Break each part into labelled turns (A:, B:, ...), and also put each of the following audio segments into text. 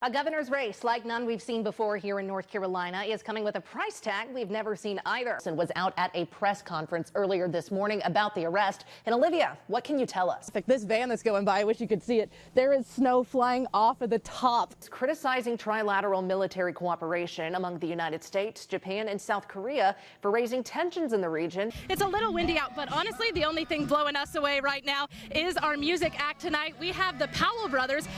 A: A governor's race like none we've seen before here in North Carolina is coming with a price tag we've never seen either. Was out at a press conference earlier this morning about the arrest. And Olivia, what can you tell us?
B: This van that's going by, I wish you could see it. There is snow flying off of the top.
A: It's criticizing trilateral military cooperation among the United States, Japan, and South Korea for raising tensions in the region.
C: It's a little windy out, but honestly, the only thing blowing us away right now is our music act tonight. We have the Powell Brothers.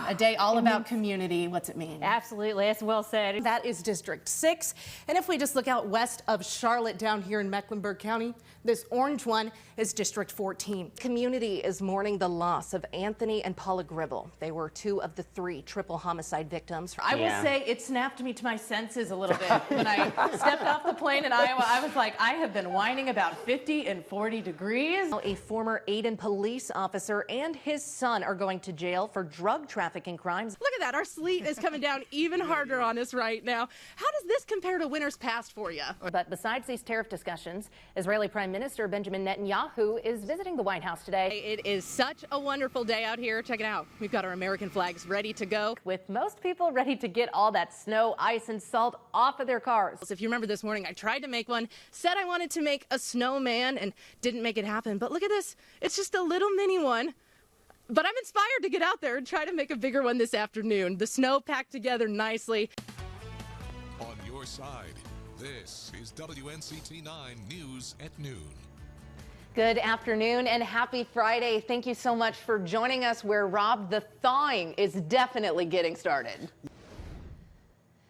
B: A day all about community. What's it mean?
C: Absolutely, it's well said.
B: That is District 6. And if we just look out west of Charlotte down here in Mecklenburg County, this orange one is District 14.
A: Community is mourning the loss of Anthony and Paula Gribble. They were two of the three triple homicide victims.
D: I will say it snapped me to my senses a little bit. When I stepped off the plane in Iowa, I was like, I have been whining about 50 and 40 degrees.
A: A former Aden police officer and his son are going to jail for drug trafficking crimes.
B: Look at that. Our sleet is coming down even harder on us right now. How does this compare to winter's past for you?
A: But besides these tariff discussions, Israeli Prime Minister Benjamin Netanyahu is visiting the White House today.
C: It is such a wonderful day out here. Check it out. We've got our American flags ready to go.
A: With most people ready to get all that snow, ice, and salt off of their cars.
C: If you remember this morning, I tried to make one, said I wanted to make a snowman and didn't make it happen. But look at this. It's just a little mini one. But I'm inspired to get out there and try to make a bigger one this afternoon. The snow packed together nicely.
E: On your side, this is WNCT 9 News at Noon.
A: Good afternoon and happy Friday. Thank you so much for joining us where, Rob, the thawing is definitely getting started.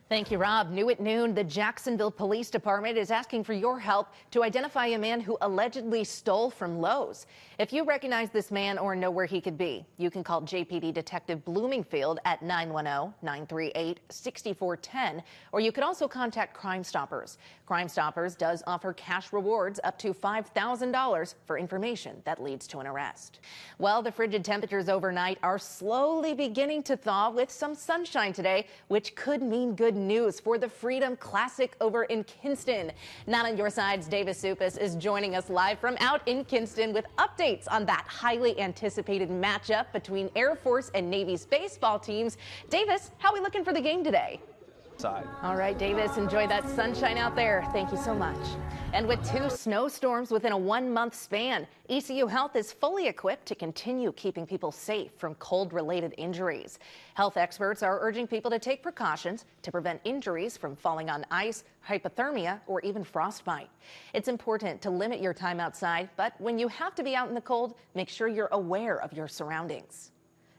A: Thank you, Rob. New at noon, the Jacksonville Police Department is asking for your help to identify a man who allegedly stole from Lowe's. If you recognize this man or know where he could be, you can call JPD Detective Bloomingfield at 910-938-6410, or you could also contact Crime Stoppers. Crime Stoppers does offer cash rewards up to $5,000 for information that leads to an arrest. Well, the frigid temperatures overnight are slowly beginning to thaw with some sunshine today, which could mean good news for the Freedom Classic over in Kinston. Not on your side's Davis Supis is joining us live from out in Kinston with updates on that highly anticipated matchup between Air Force and Navy's baseball teams. Davis, how are we looking for the game today? All right, Davis, enjoy that sunshine out there. Thank you so much. And with 2 snowstorms within a 1-month span, ECU Health is fully equipped to continue keeping people safe from cold-related injuries. Health experts are urging people to take precautions to prevent injuries from falling on ice, hypothermia, or even frostbite. It's important to limit your time outside, but when you have to be out in the cold, make sure you're aware of your surroundings.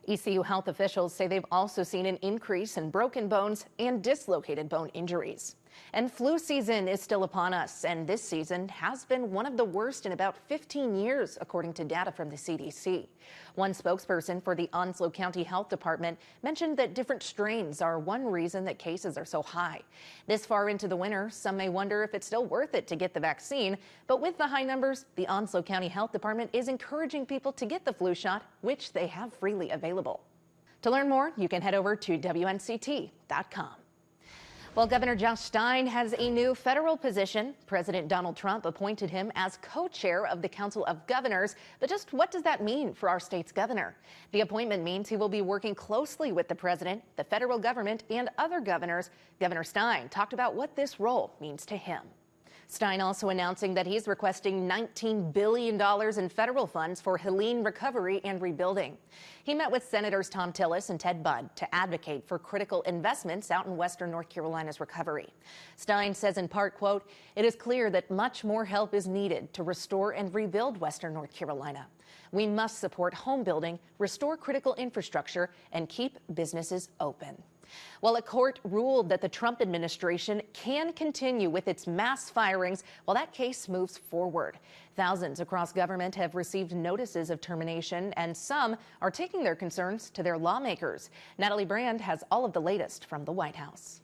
A: ECU Health officials say they've also seen an increase in broken bones and dislocated bone injuries. And flu season is still upon us, and this season has been one of the worst in about 15 years, according to data from the CDC. One spokesperson for the Onslow County Health Department mentioned that different strains are one reason that cases are so high. This far into the winter, some may wonder if it's still worth it to get the vaccine, but with the high numbers, the Onslow County Health Department is encouraging people to get the flu shot, which they have freely available. To learn more, you can head over to WNCT.com. Well, Governor Josh Stein has a new federal position. President Donald Trump appointed him as co-chair of the Council of Governors. But just what does that mean for our state's governor? The appointment means he will be working closely with the president, the federal government, and other governors. Governor Stein talked about what this role means to him. Stein also announcing that he's requesting $19 billion in federal funds for Helene recovery and rebuilding. He met with Senators Tom Tillis and Ted Budd to advocate for critical investments out in western North Carolina's recovery. Stein says in part, quote, "It is clear that much more help is needed to restore and rebuild western North Carolina. We must support home building, restore critical infrastructure, and keep businesses open." Well, a court ruled that the Trump administration can continue with its mass firings while that case moves forward. Thousands across government have received notices of termination, and some are taking their concerns to their lawmakers. Natalie Brand has all of the latest from the White House.